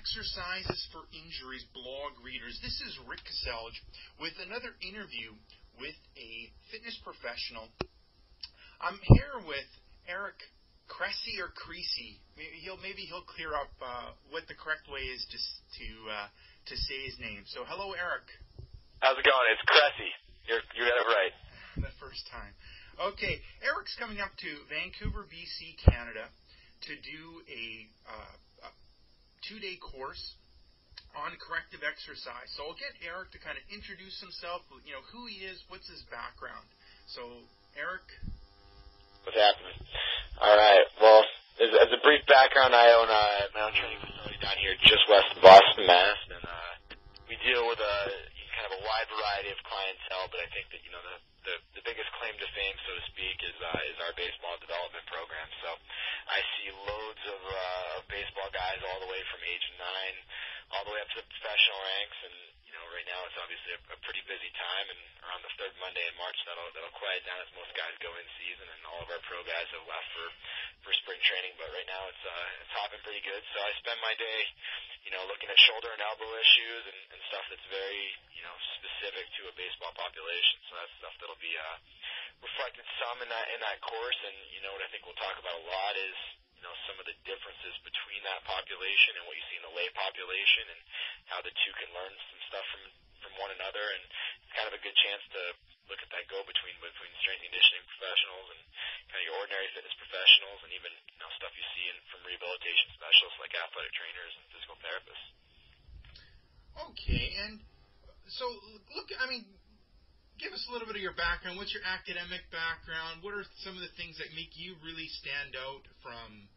Exercises for Injuries blog readers. This is Rick Caselge with another interview with a fitness professional. I'm here with Eric Cressey or Cressey. Maybe he'll clear up what the correct way is to say his name. So hello, Eric. How's it going? It's Cressey. You got it right. The first time. Okay, Eric's coming up to Vancouver, BC, Canada to do a 2-day course on corrective exercise. So I'll get Eric to kind of introduce himself, who he is, what's his background. So, Eric? What's happening? All right. Well, as a brief background, I own my own training facility down here just west of Boston, Mass. And we deal with kind of a wide variety of clientele, but I think that, the biggest claim to fame, so to speak, is our baseball development program. So I see loads of baseball guys all the way from age 9 all the way up to the professional ranks, and right now it's obviously a pretty busy time, and around the third Monday in March that'll quiet down as most guys go in season, and all of our pro guys have left for spring training. But right now it's hopping pretty good. So I spend my day looking at shoulder and elbow issues and stuff that's very specific to a baseball population. So that's stuff that'll be reflected some in that course. And what I think we'll talk about a lot is some of the differences between that population and what you see in the lay population, and how the two can learn some stuff from one another. And it's kind of a good chance to look at that go-between strength and conditioning professionals and kind of your ordinary fitness professionals, and even stuff you see from rehabilitation specialists like athletic trainers and physical therapists. Okay, and so give us a little bit of your background. What's your academic background? What are some of the things that make you really stand out from,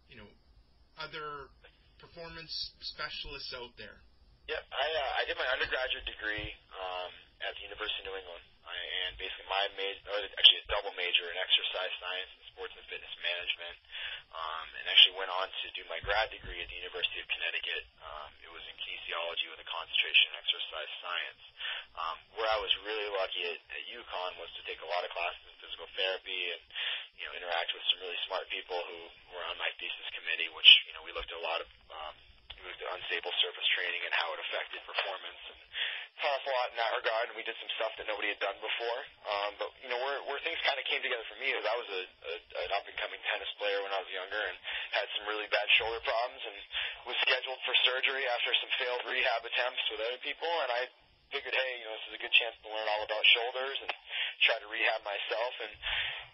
other performance specialists out there? Yeah, I did my undergraduate degree at the University of New England, and basically my actually a double major in exercise science and sports and fitness management, and actually went on to do my grad degree at the University of Connecticut. It was in kinesiology with a concentration in exercise science. Where I was really lucky at UConn was to take a lot of classes in physical therapy and interact with some really smart people who were on my thesis committee, which we looked at a lot of we looked at unstable surface training and how it affected performance, and taught us a lot in that regard. And we did some stuff that nobody had done before. But where things kind of came together for me is I was an up and coming tennis player when I was younger, and had some really bad shoulder problems, and was scheduled for surgery after some failed rehab attempts with other people. And I figured, hey, this is a good chance to learn all about shoulders and try to rehab myself. And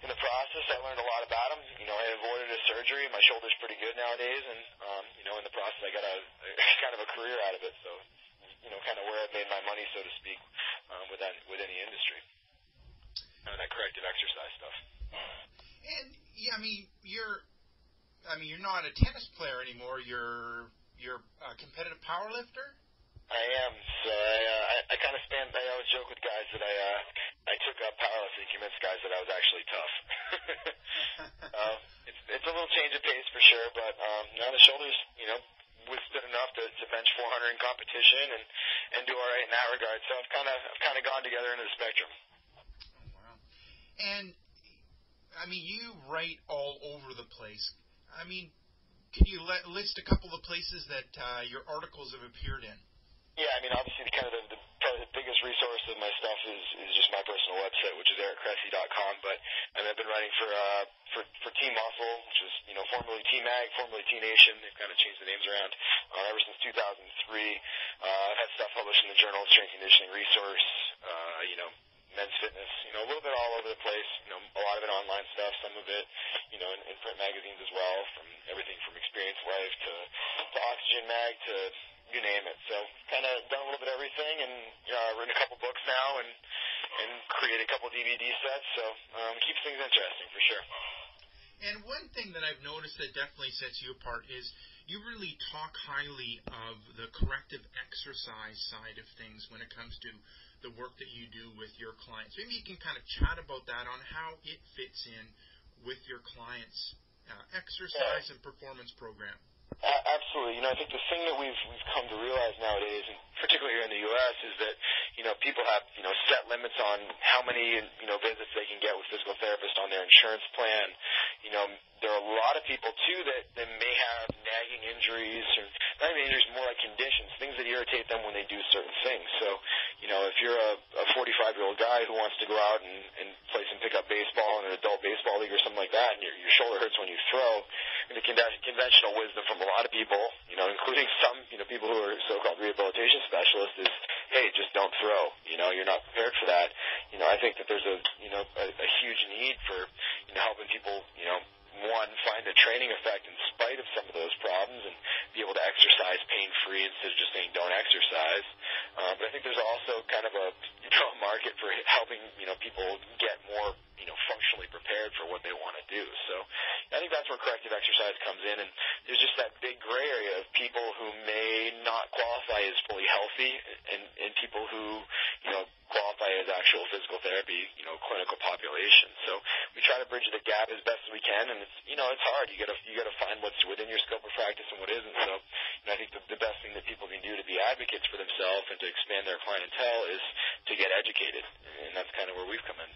in the process, I learned a lot about them. I avoided a surgery. My shoulder's pretty good nowadays, and in the process, I got a kind of a career out of it. So, kind of where I made my money, so to speak, within the industry. That corrective exercise stuff. And you're not a tennis player anymore. You're a competitive power lifter. I am. So I kind of I always joke with guys that I took up powerlifting to convince guys that I was actually tough. It's a little change of pace for sure, but now the shoulders, withstood enough to bench 400 in competition and do all right in that regard. So I've kind of gone together into the spectrum. Oh, wow. And you write all over the place. Can you list a couple of places that your articles have appeared in? Yeah, obviously probably the biggest resource of my stuff is just my personal website, which is ericcressey.com. But I've been writing for Team Muscle, which is formerly T-Mag, formerly T-Nation. They've kind of changed the names around ever since 2003. I've had stuff published in the Journal of Strength and Conditioning Resource, Men's Fitness, a little bit all over the place. A lot of it online stuff, some of it, in print magazines as well, from everything from Experience Life to Oxygen Mag to you name it. So kind of done a little bit of everything, and written a couple books now, and created a couple DVD sets. So keeps things interesting for sure. And one thing that I've noticed that definitely sets you apart is you really talk highly of the corrective exercise side of things when it comes to the work that you do with your clients. Maybe you can kind of chat about that on how it fits in with your clients' exercise and performance program. Absolutely. I think the thing that we've come to realize nowadays, and particularly here in the U.S., is that, people have, set limits on how many, visits they can get with physical therapists on their insurance plan. There are a lot of people, too, that may have nagging injuries or not even injuries, more like conditions, things that irritate them when they do certain things. So, if you're a 45-year-old guy who wants to go out and play some pickup baseball in an adult baseball league or something like that, and your shoulder hurts when you throw, the conventional wisdom from a lot of people, including some, people who are so-called rehabilitation specialists is, hey, just don't throw. You're not prepared for that. I think that there's a huge need for, helping people, one, find a training effect in spite of some of those problems and be able to exercise pain-free instead of just saying don't exercise. But I think there's also kind of a market for helping, people get more, functionally prepared for what they want to do. So I think that's where corrective exercise comes in. And there's just that big gray area of people who may not qualify as fully healthy and people who, qualify as actual physical therapy, clinical population. So we try to bridge the gap as best as we can, and it's hard. You gotta find what's within your scope of practice and what isn't. So I think the best thing that people can do to be advocates for themselves and to expand their clientele is to get educated, and that's kind of where we've come in.